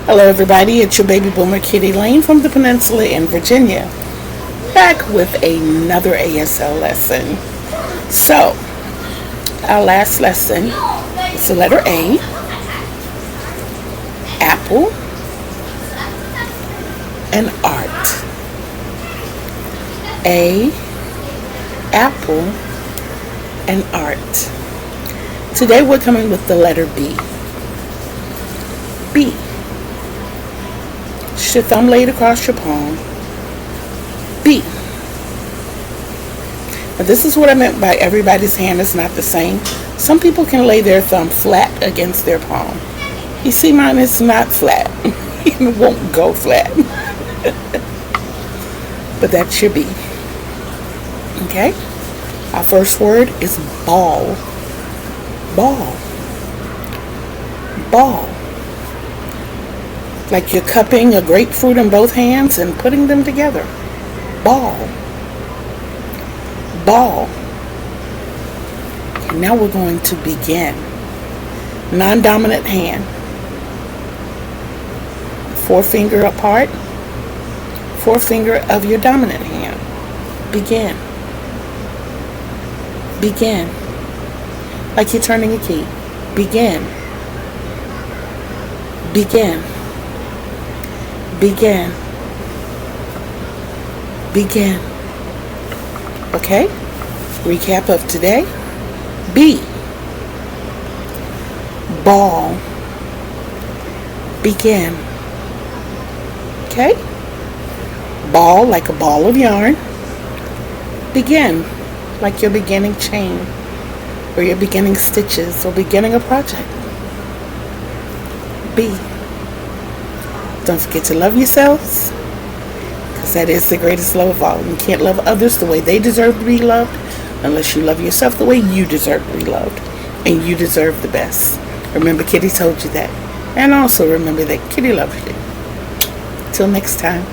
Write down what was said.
Hello everybody, it's your baby boomer Kitty Lane from the Peninsula in Virginia, back with another ASL lesson. So, our last lesson is the letter A, apple, and art. A, apple, and art. Today we're coming with the letter B. B. Your thumb laid across your palm. B. Now this is what I meant by everybody's hand is not the same. Some people can lay their thumb flat against their palm. You see, mine is not flat. It won't go flat. But that's your B. Okay? Our first word is ball. Ball. Ball. Like you're cupping a grapefruit in both hands and putting them together. Ball. Ball. Okay, now we're going to begin. Non-dominant hand. Forefinger apart. Forefinger of your dominant hand. Begin. Begin. Like you're turning a key. Begin. Begin. Begin. Begin. Okay? Recap of today. B. Ball. Begin. Okay? Ball, like a ball of yarn. Begin, like you're beginning chain, or you're beginning stitches, or beginning a project. B. Don't forget to love yourselves, because that is the greatest love of all. You can't love others the way they deserve to be loved unless you love yourself the way you deserve to be loved. And you deserve the best. Remember, Kitty told you that. And also remember that Kitty loves you. Till next time.